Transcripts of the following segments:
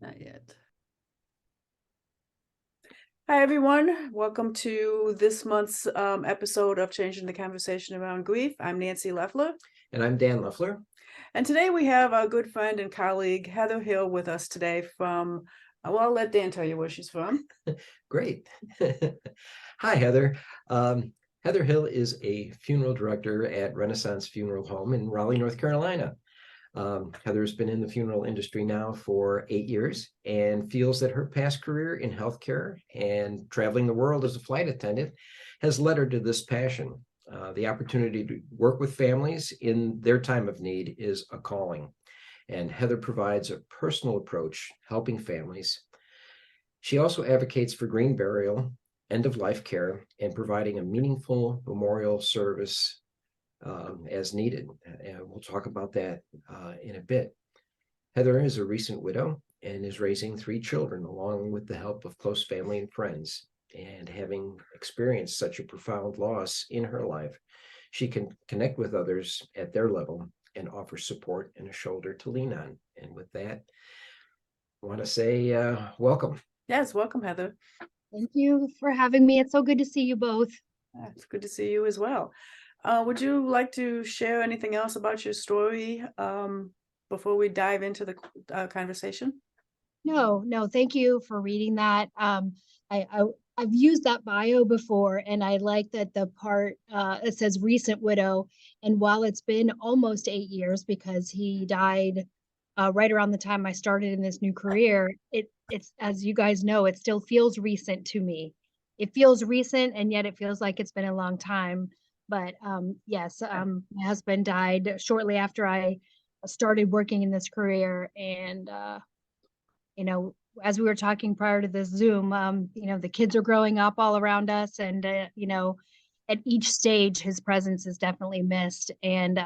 Not yet. Hi, everyone. Welcome to this month's episode of Changing the Conversation Around Grief. I'm Nancy Leffler. And I'm Dan Leffler. And today we have our good friend and colleague, Heather Hill, with us today from, well, I'll let Dan tell you where she's from. Great. Hi, Heather. Heather Hill is a funeral director at Renaissance Funeral Home in Raleigh, North Carolina. Heather's been in the funeral industry now for 8 years and feels that her past career in healthcare and traveling the world as a flight attendant has led her to this passion. The opportunity to work with families in their time of need is a calling, and Heather provides a personal approach helping families. She also advocates for green burial, end-of-life care, and providing a meaningful memorial service as needed. And we'll talk about that in a bit. Heather is a recent widow and is raising 3 children along with the help of close family and friends. And having experienced such a profound loss in her life, she can connect with others at their level and offer support and a shoulder to lean on. And with that, I want to say welcome. Yes, welcome, Heather. Thank you for having me. It's so good to see you both. It's good to see you as well. Would you like to share anything else about your story before we dive into the conversation? No, thank you for reading that. I've used that bio before, and I like that the part it says recent widow. And while it's been almost 8 years because he died right around the time I started in this new career, it's, as you guys know, it still feels recent to me. It feels recent, and yet it feels like it's been a long time. But yes, my husband died shortly after I started working in this career, and as we were talking prior to this Zoom, the kids are growing up all around us, and at each stage, his presence is definitely missed, and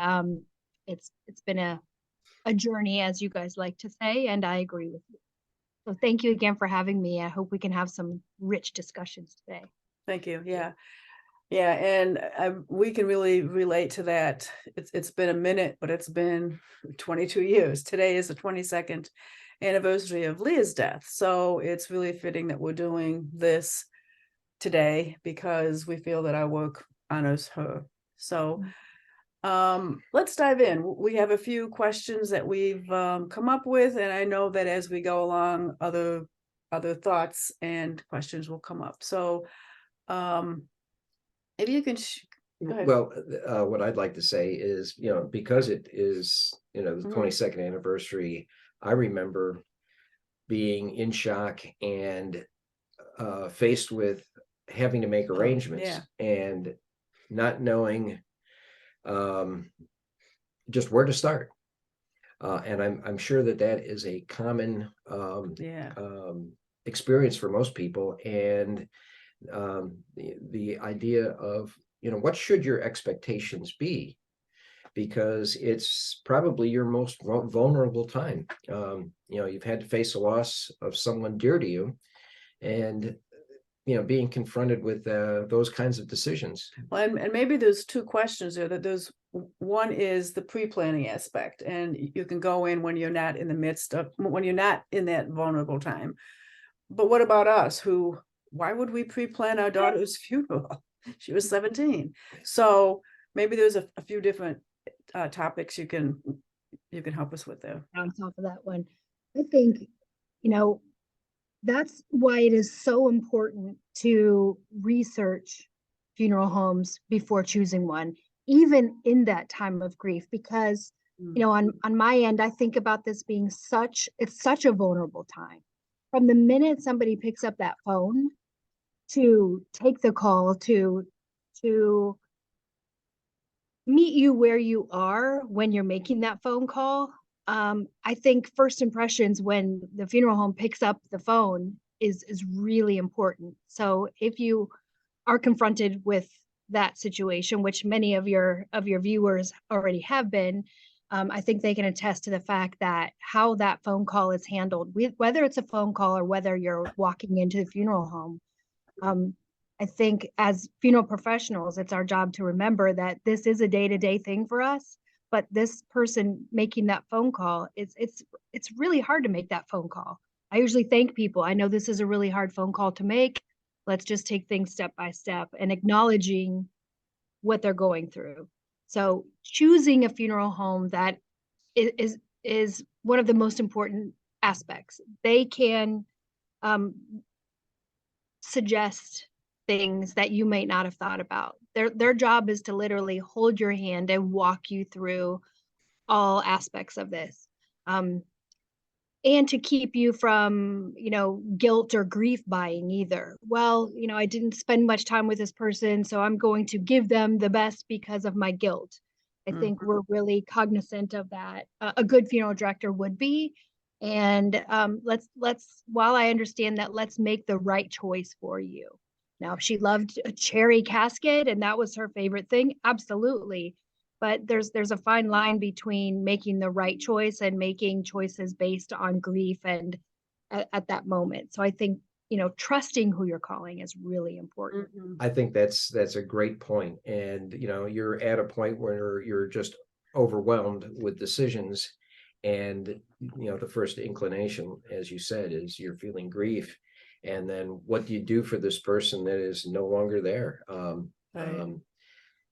it's been a journey, as you guys like to say, and I agree with you. So thank you again for having me. I hope we can have some rich discussions today. Thank you. Yeah, and we can really relate to that. It's been a minute, but it's been 22 years. Today is the 22nd anniversary of Leah's death, so it's really fitting that we're doing this today because we feel that our work honors her. So let's dive in. We have a few questions that we've come up with, and I know that as we go along, other thoughts and questions will come up. So maybe you can go ahead. Well, what I'd like to say is, because it is, the 22nd anniversary, I remember being in shock and faced with having to make arrangements and not knowing just where to start. And I'm sure that is a common experience for most people. And the idea of, what should your expectations be? Because it's probably your most vulnerable time. You've had to face a loss of someone dear to you, and being confronted with those kinds of decisions. Well, and maybe there's 2 questions there. That there's one is the pre-planning aspect, and you can go in when you're not in the midst of, when you're not in that vulnerable time. But what about us? Why would we pre-plan our daughter's funeral? She was 17. So maybe there's a few different topics you can help us with there. On top of that one, I think, that's why it is so important to research funeral homes before choosing one, even in that time of grief, because, on my end, I think about this being it's such a vulnerable time. From the minute somebody picks up that phone to take the call, to meet you where you are when you're making that phone call. I think first impressions when the funeral home picks up the phone is really important. So if you are confronted with that situation, which many of your viewers already have been, I think they can attest to the fact that how that phone call is handled, whether it's a phone call or whether you're walking into the funeral home. I think as funeral professionals, it's our job to remember that this is a day-to-day thing for us, but this person making that phone call, it's really hard to make that phone call. I usually thank people. I know this is a really hard phone call to make. Let's just take things step by step and acknowledging what they're going through. So choosing a funeral home that is one of the most important aspects. They can um, suggest things that you may not have thought about. Their job is to literally hold your hand and walk you through all aspects of this. And to keep you from, guilt or grief buying either. Well, I didn't spend much time with this person, so I'm going to give them the best because of my guilt. I think we're really cognizant of that. A good funeral director would be. And while I understand that, let's make the right choice for you. Now, if she loved a cherry casket and that was her favorite thing, absolutely. But there's a fine line between making the right choice and making choices based on grief and at that moment. So I think, trusting who you're calling is really important. I think that's a great point. And you're at a point where you're just overwhelmed with decisions. And the first inclination, as you said, is you're feeling grief. And then what do you do for this person that is no longer there? Right.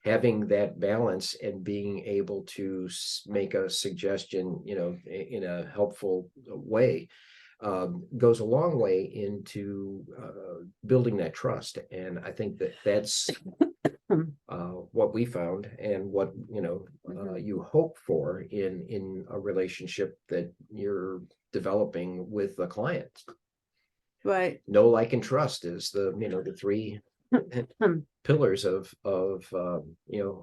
Having that balance and being able to make a suggestion, in a helpful way, goes a long way into building that trust. And I think that's what we found, and what you hope for in a relationship that you're developing with a client. Right. Know, like, and trust is the three pillars of a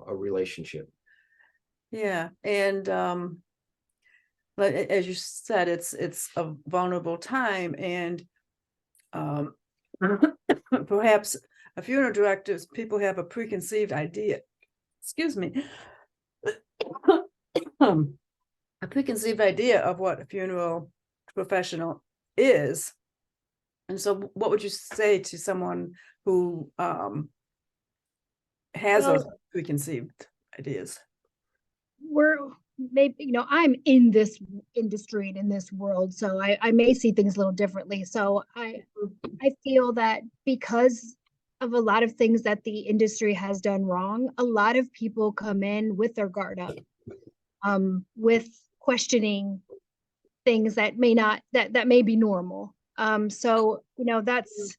relationship. Yeah. And but as you said, it's a vulnerable time, and perhaps a funeral directors, people have a preconceived idea. Excuse me. A preconceived idea of what a funeral professional is. And so what would you say to someone who has those preconceived ideas? We're maybe, I'm in this industry and in this world, so I may see things a little differently. So I feel that because of a lot of things that the industry has done wrong, a lot of people come in with their guard up, with questioning things that may not that may be normal. So that's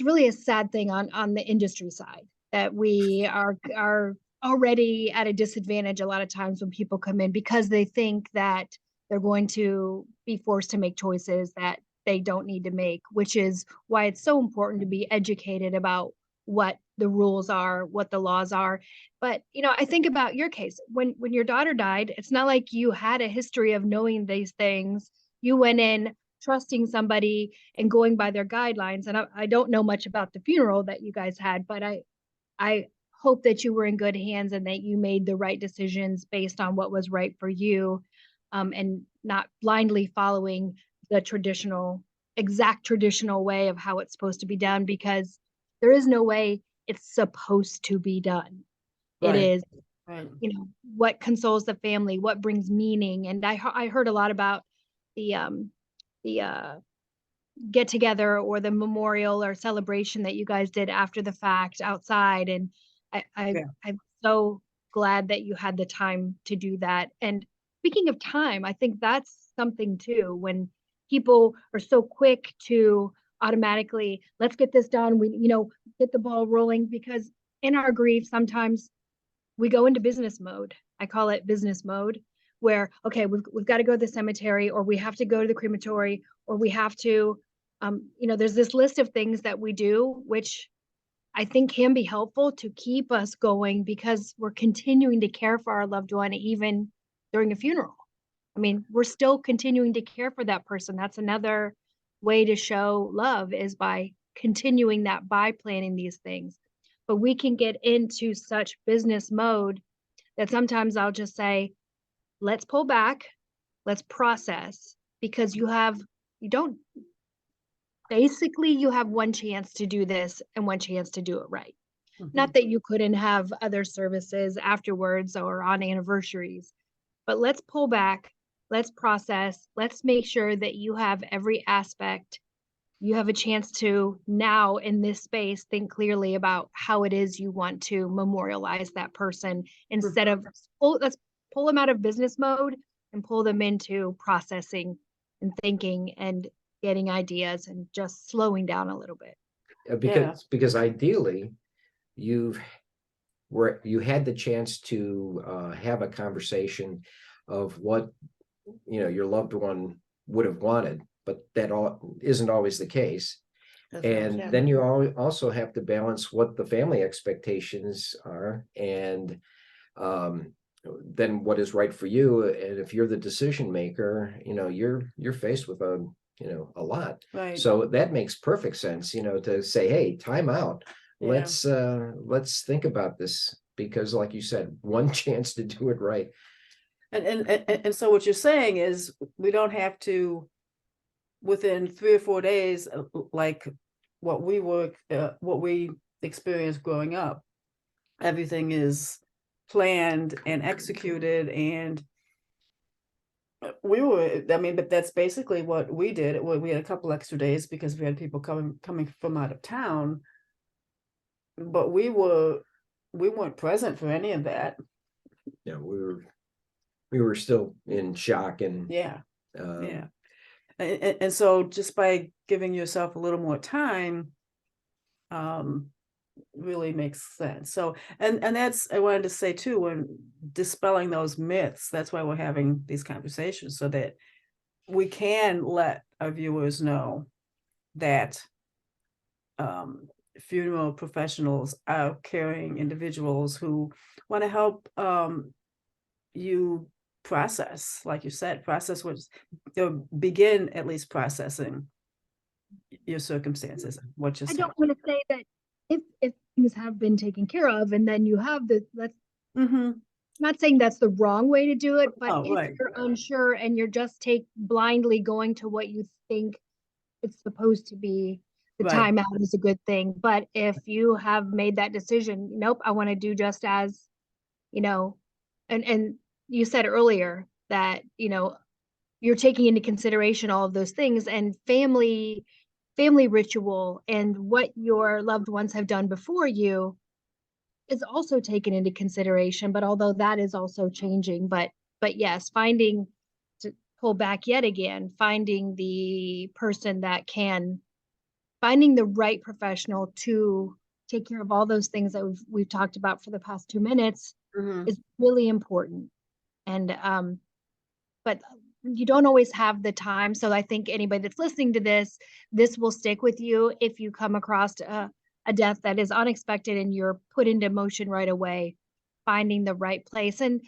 really a sad thing on the industry side, that we are already at a disadvantage a lot of times when people come in, because they think that they're going to be forced to make choices that they don't need to make, which is why it's so important to be educated about what the rules are, what the laws are. But I think about your case. When your daughter died, it's not like you had a history of knowing these things. You went in trusting somebody and going by their guidelines. And I don't know much about the funeral that you guys had, but I hope that you were in good hands and that you made the right decisions based on what was right for you, and not blindly following the exact traditional way of how it's supposed to be done, because there is no way it's supposed to be done. It Right. is, Right. what consoles the family, what brings meaning. And I heard a lot about the get together or the memorial or celebration that you guys did after the fact outside. And Yeah. I'm so glad that you had the time to do that. And speaking of time, I think that's something too, when people are so quick to automatically, let's get this done. We, get the ball rolling, because in our grief, sometimes we go into business mode. I call it business mode, where, okay, we've got to go to the cemetery, or we have to go to the crematory, or we have to, there's this list of things that we do, which I think can be helpful to keep us going, because we're continuing to care for our loved one even during a funeral. I mean, we're still continuing to care for that person. That's another way to show love, is by continuing that, by planning these things. But we can get into such business mode that sometimes I'll just say, let's pull back, let's process, because you have one chance to do this and one chance to do it right. Not that you couldn't have other services afterwards or on anniversaries, but let's pull back, let's process, let's make sure that you have every aspect. You have a chance to now in this space think clearly about how it is you want to memorialize that person instead of let's pull them out of business mode and pull them into processing and thinking and getting ideas and just slowing down a little bit. Because ideally you had the chance to have a conversation of what your loved one would have wanted, but that isn't always the case. And then you also have to balance what the family expectations are, and then what is right for you. And if you're the decision maker, you're faced with a lot. Right. So that makes perfect sense, to say, hey, time out. Yeah. Let's think about this, because like you said, one chance to do it right. And so what you're saying is we don't have to, within 3 or 4 days, like what we experienced growing up, everything is planned and executed, and but that's basically what we did. We had a couple extra days because we had people coming from out of town, but we weren't present for any of that. Yeah, we were still in shock and yeah. And so just by giving yourself a little more time, really makes sense. So, and that's, I wanted to say too, when dispelling those myths, that's why we're having these conversations, so that we can let our viewers know that funeral professionals are caring individuals who want to help you process, like you said, begin at least processing your circumstances, what just I don't want to say that if things have been taken care of and then you have not saying that's the wrong way to do it, but if you're unsure and you're just blindly going to what you think it's supposed to be, the timeout is a good thing. But if you have made that decision, nope, I want to do just as, and you said earlier that, you're taking into consideration all of those things, and family ritual and what your loved ones have done before you is also taken into consideration. But although that is also changing, but yes, to pull back yet again, finding the right professional to take care of all those things that we've talked about for the past 2 minutes is really important. And but you don't always have the time. So I think anybody that's listening to this will stick with you if you come across a death that is unexpected and you're put into motion right away, finding the right place. And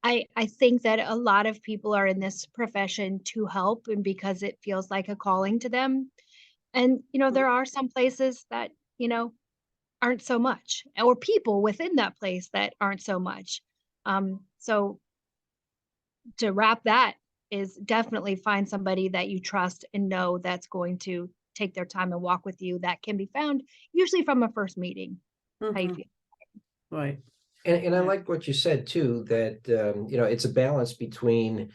I think that a lot of people are in this profession to help, and because it feels like a calling to them. And, there are some places that, aren't so much, or people within that place that aren't so much. So to wrap that is definitely find somebody that you trust and know that's going to take their time and walk with you. That can be found usually from a first meeting. How you feel. Right. And I like what you said too, that it's a balance between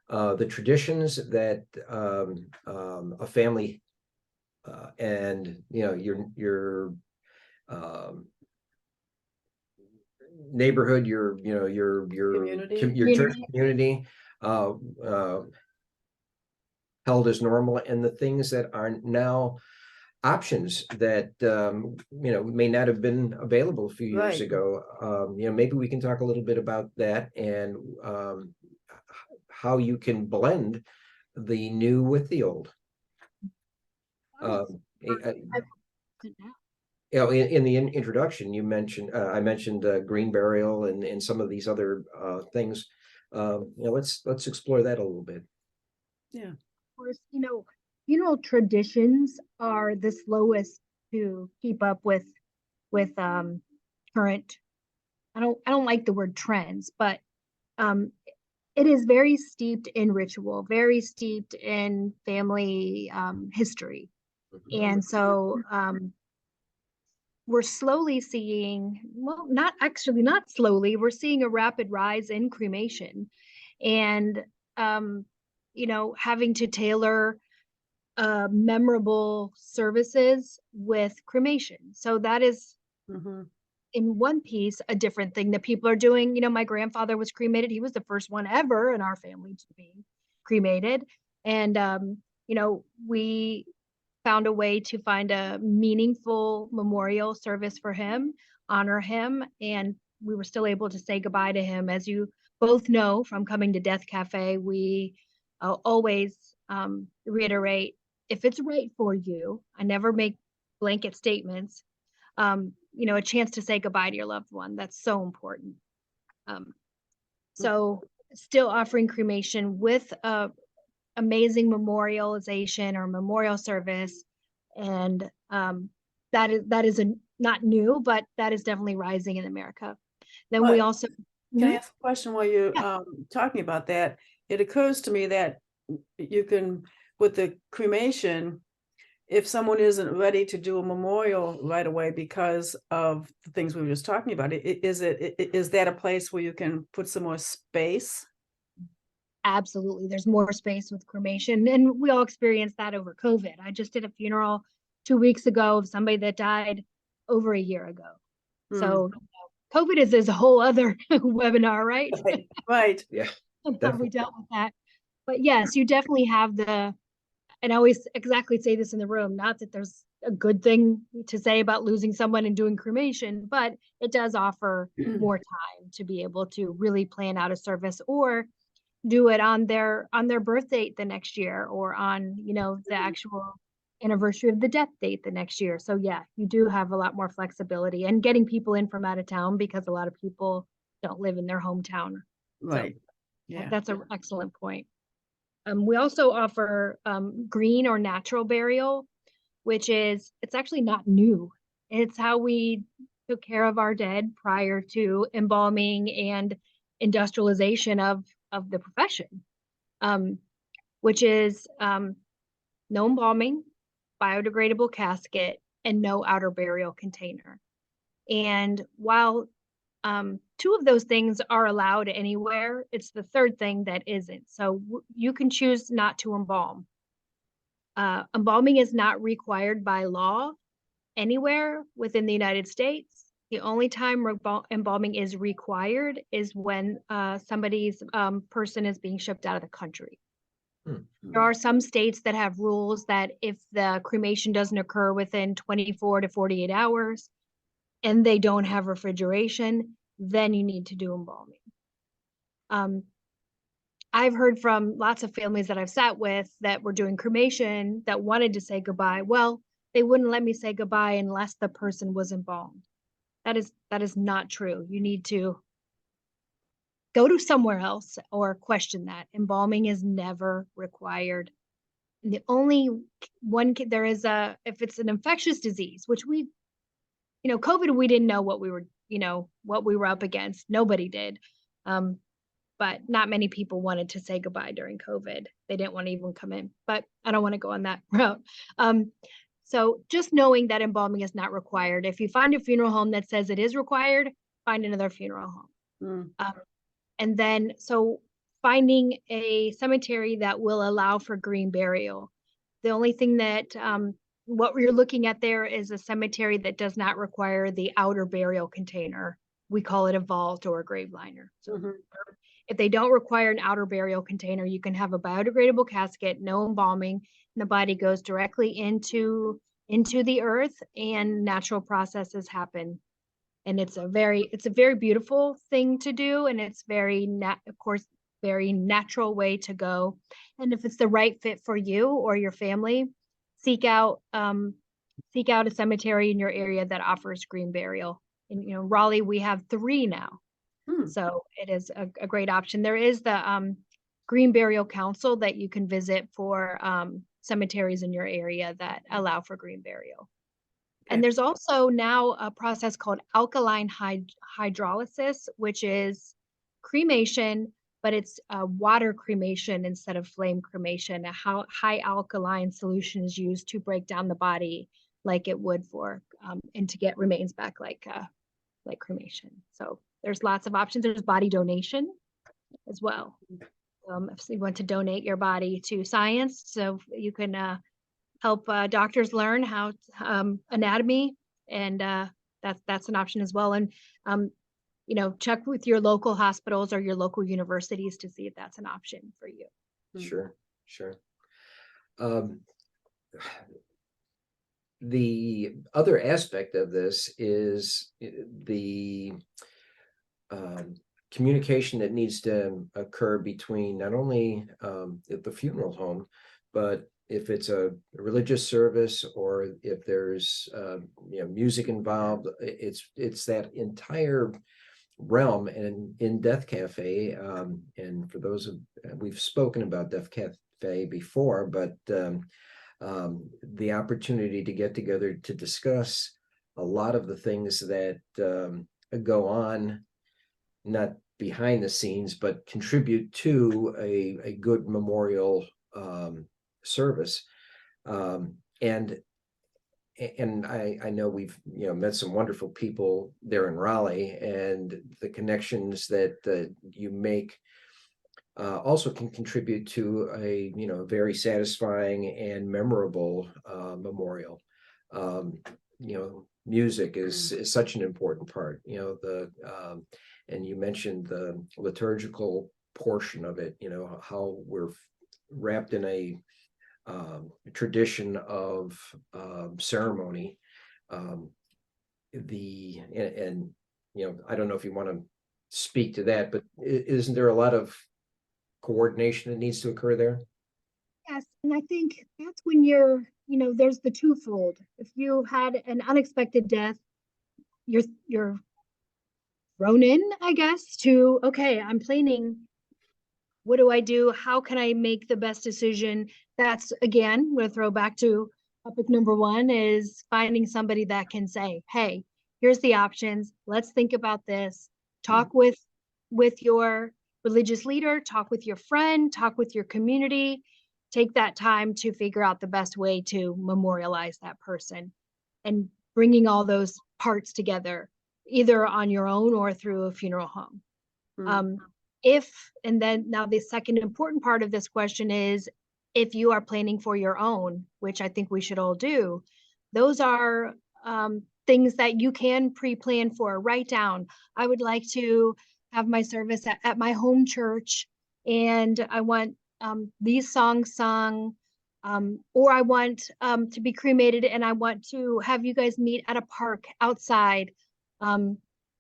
the traditions that a family and your neighborhood, your church community held as normal, and the things that are now options that may not have been available a few years ago. Maybe we can talk a little bit about that, and how you can blend the new with the old. In the introduction, you mentioned I mentioned green burial and some of these other things. Let's explore that a little bit. Yeah. Of course, funeral traditions are the slowest to keep up with current. I don't like the word trends, but it is very steeped in ritual, very steeped in family history, and so we're slowly seeing, well, not slowly, we're seeing a rapid rise in cremation. And having to tailor memorable services with cremation. So that is Mhm. in one piece a different thing that people are doing. My grandfather was cremated. He was the first one ever in our family to be cremated. And we found a way to find a meaningful memorial service for him, honor him, and we were still able to say goodbye to him. As you both know from coming to Death Cafe, we always reiterate, if it's right for you, I never make blanket statements, a chance to say goodbye to your loved one. That's so important. So still offering cremation with a amazing memorialization or memorial service. And that is not new, but that is definitely rising in America. Then we But also can I ask a question while you're Yeah. talking about that? It occurs to me that you can, with the cremation, if someone isn't ready to do a memorial right away because of the things we were just talking about, is that a place where you can put some more space? Absolutely, there's more space with cremation, and we all experienced that over COVID. I just did a funeral 2 weeks ago of somebody that died over a year ago. Mm. So COVID is a whole other webinar, right? Right. Yeah, And how definitely. we dealt with that. But yes, you definitely have and I always exactly say this in the room, not that there's a good thing to say about losing someone and doing cremation, but it does offer more time to be able to really plan out a service or do it on their birth date the next year, or on the actual anniversary of the death date the next year. So yeah, you do have a lot more flexibility and getting people in from out of town, because a lot of people don't live in their hometown. So Right. Yeah. that's an excellent point. We also offer green or natural burial, which it's actually not new. It's how we took care of our dead prior to embalming and industrialization of the profession, which is no embalming, biodegradable casket, and no outer burial container. And while two of those things are allowed anywhere, it's the third thing that isn't. So you can choose not to embalm. Embalming is not required by law anywhere within the United States. The only time embalming is required is when somebody's person is being shipped out of the country. There are some states that have rules that if the cremation doesn't occur within 24 to 48 hours and they don't have refrigeration, then you need to do embalming. I've heard from lots of families that I've sat with that were doing cremation that wanted to say goodbye. Well, they wouldn't let me say goodbye unless the person was embalmed. That is not true. You need to go to somewhere else or question that. Embalming is never required. And the only one there is if it's an infectious disease, which COVID, we didn't know what we were up against. Nobody did. But not many people wanted to say goodbye during COVID. They didn't want to even come in, but I don't want to go on that route. So just knowing that embalming is not required. If you find a funeral home that says it is required, find another funeral home. And then, so finding a cemetery that will allow for green burial. The only thing that, what we're looking at there is a cemetery that does not require the outer burial container. We call it a vault or a grave liner. So if they don't require an outer burial container, you can have a biodegradable casket, no embalming, and the body goes directly into the earth and natural processes happen. And it's a very beautiful thing to do. And it's of course, very natural way to go. And if it's the right fit for you or your family, seek out a cemetery in your area that offers green burial. In Raleigh, we have 3 now. So it is a great option. There is the Green Burial Council that you can visit for cemeteries in your area that allow for green burial. Okay. And there's also now a process called alkaline hydrolysis, which is cremation, but it's water cremation instead of flame cremation. A high alkaline solution is used to break down the body like it would and to get remains back like cremation. So there's lots of options. There's body donation as well. If you want to donate your body to science, so you can help doctors learn how anatomy, and that's an option as well. And check with your local hospitals or your local universities to see if that's an option for you. Sure, sure. The other aspect of this is the communication that needs to occur between not only the funeral home, but if it's a religious service or if there's music involved, it's that entire realm. And in Death Cafe, and for those we've spoken about Death Cafe before, but the opportunity to get together to discuss a lot of the things that go on, not behind the scenes, but contribute to a good memorial service. And I know we've met some wonderful people there in Raleigh, and the connections that you make also can contribute to a very satisfying and memorable memorial. Music is such an important part. And you mentioned the liturgical portion of it. How we're wrapped in a tradition of ceremony. And I don't know if you want to speak to that, but isn't there a lot of coordination that needs to occur there? Yes, and I think that's when there's the twofold. If you had an unexpected death, you're thrown in, I guess, to, okay, I'm planning. What do I do? How can I make the best decision? That's, again, I'm going to throw back to topic number one, is finding somebody that can say, hey, here's the options. Let's think about this. Talk with your religious leader, talk with your friend, talk with your community. Take that time to figure out the best way to memorialize that person, and bringing all those parts together, either on your own or through a funeral home. And then now the second important part of this question is, if you are planning for your own, which I think we should all do, those are things that you can pre-plan for. Write down, I would like to have my service at my home church, and I want these songs sung, or I want to be cremated, and I want to have you guys meet at a park outside,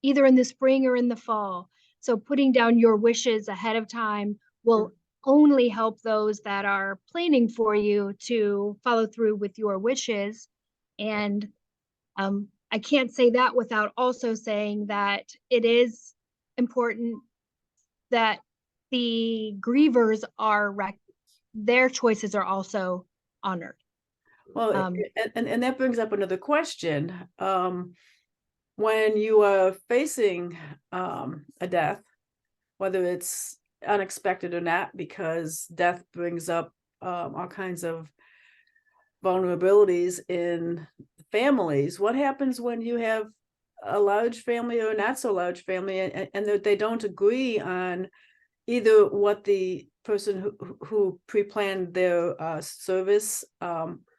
either in the spring or in the fall. So putting down your wishes ahead of time will only help those that are planning for you to follow through with your wishes. And I can't say that without also saying that it is important that the grievers their choices are also honored. Well, and that brings up another question. When you are facing a death, whether it's unexpected or not, because death brings up all kinds of vulnerabilities in families, what happens when you have a large family or not so large family, and they don't agree on either what the person who pre-planned their service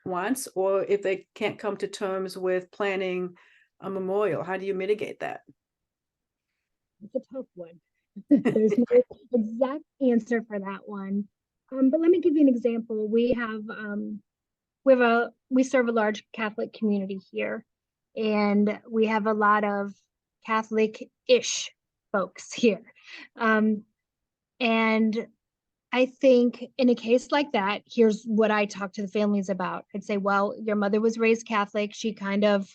wants, or if they can't come to terms with planning a memorial? How do you mitigate that? It's a tough one. There's no exact answer for that one. But let me give you an example. We serve a large Catholic community here, and we have a lot of Catholic-ish folks here. And I think in a case like that, here's what I talk to the families about. I'd say, well, your mother was raised Catholic. She kind of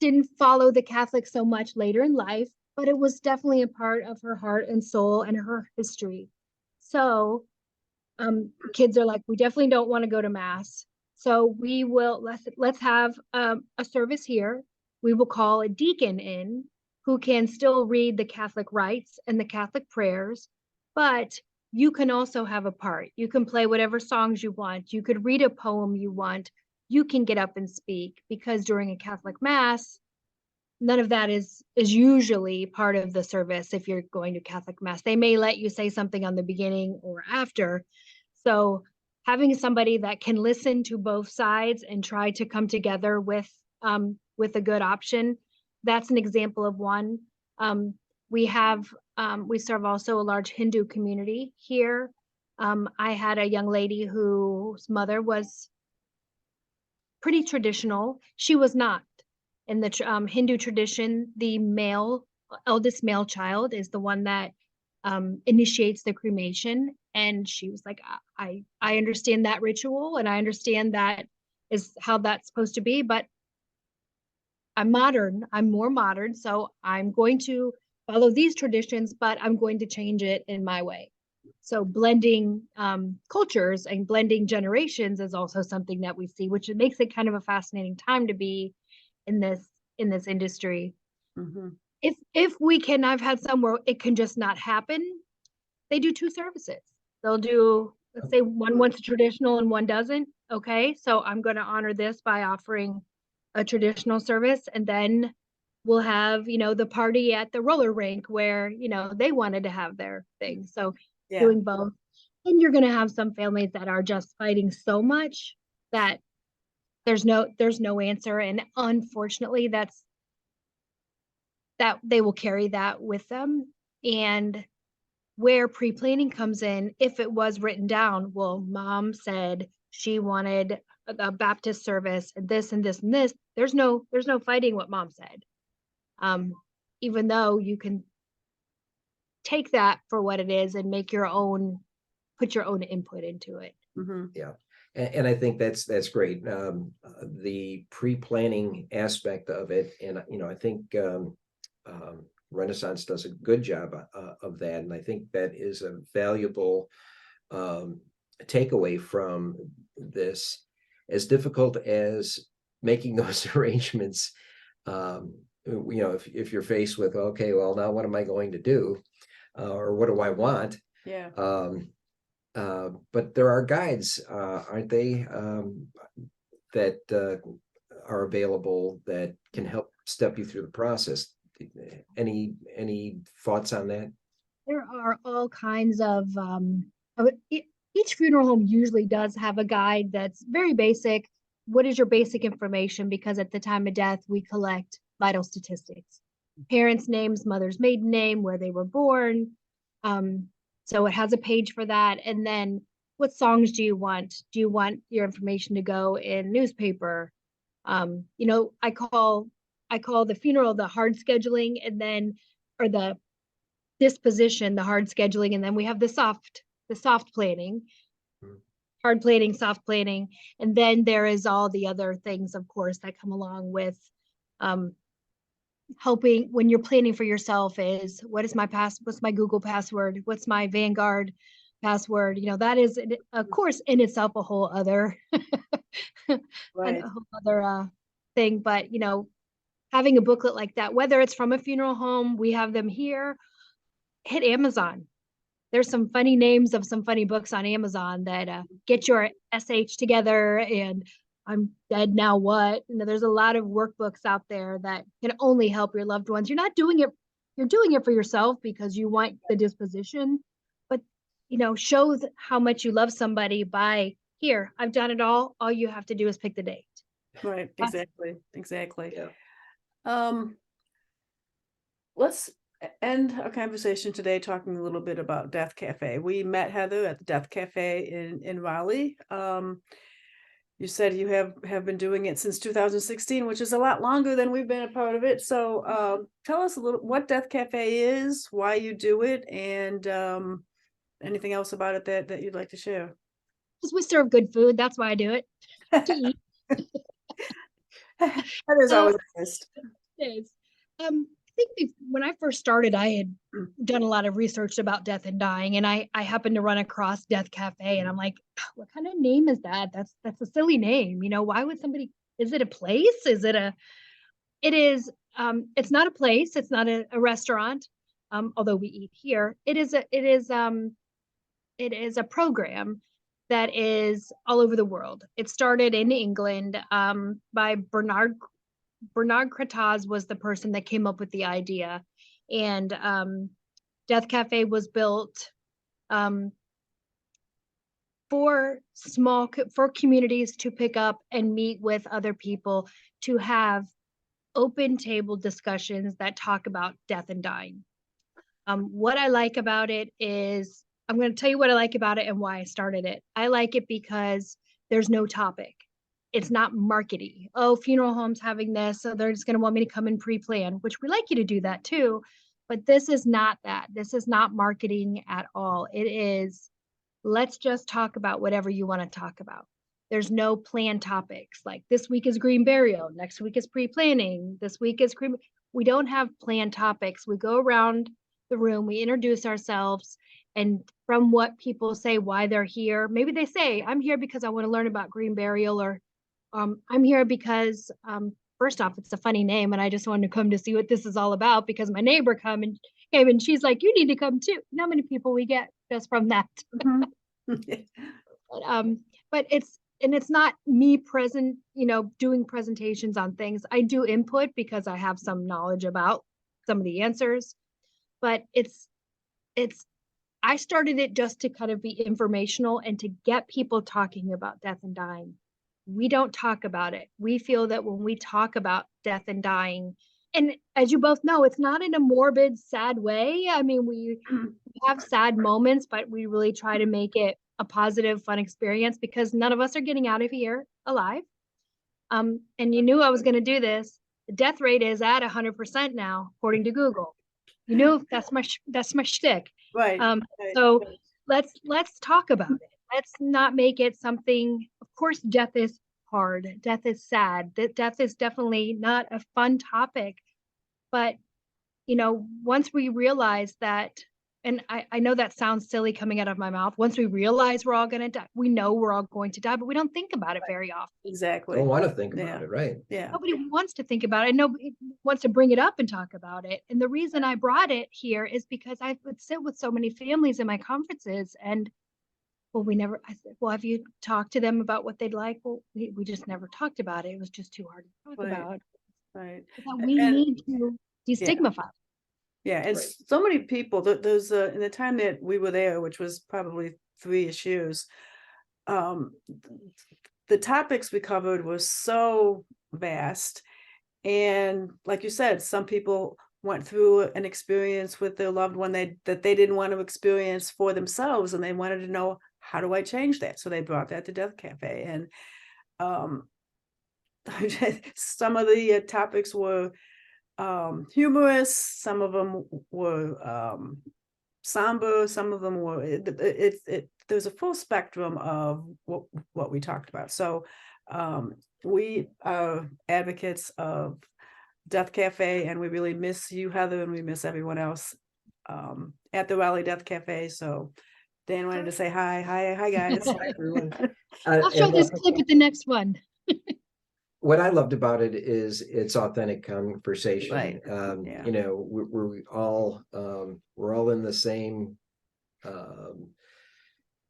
didn't follow the Catholic so much later in life, but it was definitely a part of her heart and soul and her history. So kids are like, we definitely don't want to go to mass. So we will, let's have a service here. We will call a deacon in who can still read the Catholic rites and the Catholic prayers, but you can also have a part. You can play whatever songs you want. You could read a poem you want. You can get up and speak, because during a Catholic mass, none of that is usually part of the service. If you're going to Catholic mass, they may let you say something on the beginning or after. So having somebody that can listen to both sides and try to come together with a good option, that's an example of one. We have we serve also a large Hindu community here. I had a young lady whose mother was pretty traditional. She was not. In the Hindu tradition, the eldest male child is the one that initiates the cremation. And she was like, I understand that ritual, and I understand that is how that's supposed to be, but I'm modern. I'm more modern. So I'm going to follow these traditions, but I'm going to change it in my way. So blending cultures and blending generations is also something that we see, which makes it kind of a fascinating time to be in this industry. Mm-hmm. If we can, I've had some where it can just not happen. They do two services. They'll do, let's say one wants a traditional and one doesn't. Okay, so I'm going to honor this by offering a traditional service, and then we'll have, the party at the roller rink where, they wanted to have their thing. So Yeah. doing both. And you're going to have some families that are just fighting so much that there's no answer. And unfortunately, that they will carry that with them. And where pre-planning comes in, if it was written down, well, mom said she wanted a Baptist service and this and this and this, there's no fighting what mom said. Even though you can take that for what it is and put your own input into it. Mm-hmm. Yeah. And I think that's great. The pre-planning aspect of it. And, I think Renaissance does a good job of that. And I think that is a valuable takeaway from this. As difficult as making those arrangements, if you're faced with, okay, well, now what am I going to do? Or what do I want? Yeah. But there are guides, aren't they, that are available that can help step you through the process. Any thoughts on that? There are all kinds of each funeral home usually does have a guide that's very basic. What is your basic information? Because at the time of death, we collect vital statistics, parents' names, mother's maiden name, where they were born. So it has a page for that. And then what songs do you want? Do you want your information to go in newspaper? I call the funeral the hard scheduling, and then, or the disposition, the hard scheduling, and then we have the soft planning, hard planning, soft planning, and then there is all the other things, of course, that come along with helping when you're planning for yourself. Is what's my Google password, what's my Vanguard password. That is, of course, in itself a whole other Right. a whole other thing. But having a booklet like that, whether it's from a funeral home, we have them here, hit Amazon. There's some funny names of some funny books on Amazon that get your SH together and I'm dead now what. There's a lot of workbooks out there that can only help your loved ones. You're doing it for yourself because you want the disposition, but show how much you love somebody by, here, I've done it all you have to do is pick the date. Right. Exactly. Yeah. Let's end our conversation today talking a little bit about Death Cafe. We met Heather at the Death Cafe in Raleigh. You said you have been doing it since 2016, which is a lot longer than we've been a part of it. So tell us a little what Death Cafe is, why you do it, and anything else about it that you'd like to share. Because we serve good food. That's why I do it. To eat. Heather's always a list. It is. I think when I first started, I had done a lot of research about death and dying, and I happened to run across Death Cafe, and I'm like, what kind of name is that? That's a silly name. Why would somebody? Is it a place? It is. It's not a place. It's not a restaurant. Although we eat here, it is a program that is all over the world. It started in England by Bernard Bernard Krataz was the person that came up with the idea, and Death Cafe was built for communities to pick up and meet with other people, to have open table discussions that talk about death and dying. What I like about it is, I'm going to tell you what I like about it and why I started it. I like it because there's no topic. It's not markety. Oh, funeral home's having this, so they're just going to want me to come and pre-plan, which we like you to do that too. But this is not that. This is not marketing at all. It is, let's just talk about whatever you want to talk about. There's no planned topics. Like this week is green burial, next week is pre-planning, this week is we don't have planned topics. We go around the room, we introduce ourselves, and from what people say why they're here, maybe they say, I'm here because I want to learn about green burial, or I'm here because first off, it's a funny name and I just wanted to come to see what this is all about because my neighbor came and she's like, you need to come too. How many people we get just from that? But it's not me present, doing presentations on things. I do input because I have some knowledge about some of the answers, but I started it just to kind of be informational and to get people talking about death and dying. We don't talk about it. We feel that when we talk about death and dying, and as you both know, it's not in a morbid, sad way. I mean, we have sad moments, but we really try to make it a positive, fun experience because none of us are getting out of here alive. And you knew I was going to do this. The death rate is at 100% now, according to Google. You know, that's my shtick. Right. So let's talk about it. Let's not make it something. Of course, death is hard. Death is sad. Death is definitely not a fun topic. But once we realize that, and I know that sounds silly coming out of my mouth. Once we realize we're all going to die, we know we're all going to die, but we don't think about it very often. Exactly. Don't want to think about it, right? Yeah. Nobody wants to think about it. Nobody wants to bring it up and talk about it. And the reason I brought it here is because I would sit with so many families in my conferences, and I said, well, have you talked to them about what they'd like? Well, we just never talked about it. It was just too hard to talk about. Right. We need to destigmatize. Yeah, and Right. so many people, those in the time that we were there, which was probably 3-ish years, the topics we covered were so vast. And like you said, some people went through an experience with their loved one that they didn't want to experience for themselves, and they wanted to know, how do I change that? So they brought that to Death Cafe. And some of the topics were humorous, some of them were somber, some of them were there's a full spectrum of what we talked about. So we are advocates of Death Cafe, and we really miss you, Heather, and we miss everyone else at the Raleigh Death Cafe. So Dan wanted to say hi guys. Hi, everyone. I'll show this clip at the next one. What I loved about it is it's authentic conversation. Right. Yeah. We're all in the same,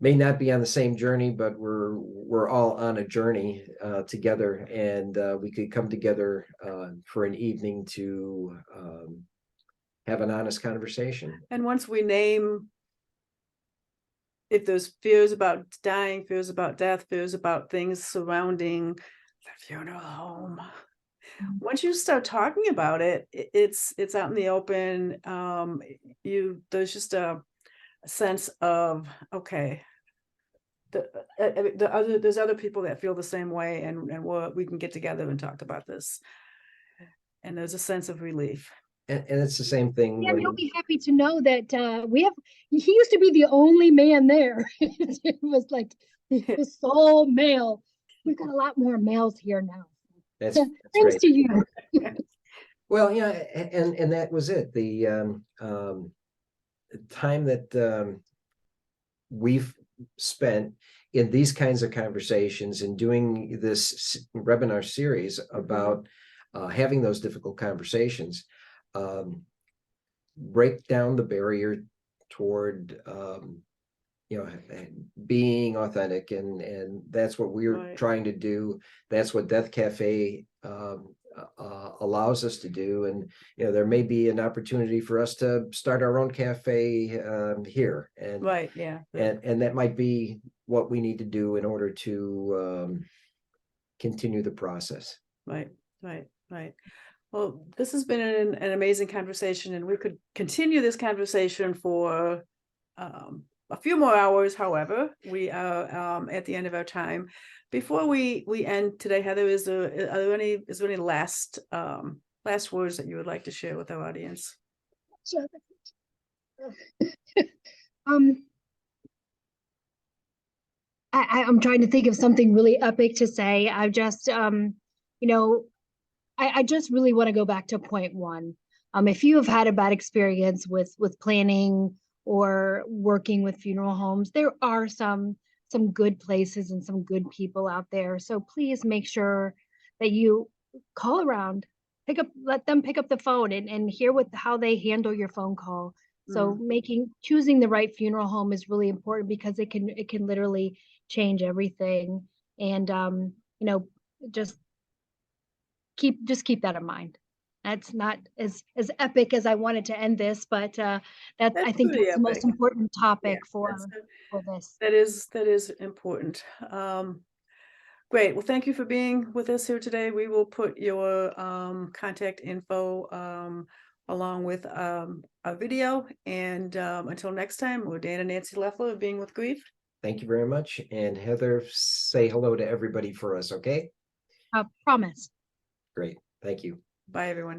may not be on the same journey, but we're all on a journey together, and we could come together for an evening to have an honest conversation. And once we name, if there's fears about dying, fears about death, fears about things surrounding the funeral home, once you start talking about it, it's out in the open. There's just a sense of, okay, there's other people that feel the same way, and we can get together and talk about this, and there's a sense of relief. And it's the same thing. Yeah, you'll be happy to know that he used to be the only man there. It was like the sole male. We've got a lot more males here now. That's Thanks great. to you. Well, yeah, and that was it. The time that we've spent in these kinds of conversations and doing this webinar series about having those difficult conversations, break down the barrier toward being authentic, and that's what we're trying to do. That's what Death Cafe allows us to do. And, there may be an opportunity for us to start our own cafe here. And, Right, yeah. and that might be what we need to do in order to continue the process. Right, right, right. Well, this has been an amazing conversation, and we could continue this conversation for a few more hours. However, we are at the end of our time. Before we end today, Heather, is there any last last words that you would like to share with our audience? Sure. Um, I'm trying to think of something really epic to say. I've just, I just really want to go back to point one. If you have had a bad experience with planning or working with funeral homes, there are some good places and some good people out there. So please make sure that you call around, let them pick up the phone and hear how they handle your phone call. So choosing the right funeral home is really important because it can literally change everything. And just keep that in mind. That's not as epic as I wanted to end this, but I think Pretty that's the most epic. important Yeah, topic for this. that is important. Great. Well, thank you for being with us here today. We will put your contact info along with a video. And until next time, we're Dan and Nancy Leffler of Being with Grief. Thank you very much. And Heather, say hello to everybody for us, okay? Promise. Great. Thank you. Bye, everyone.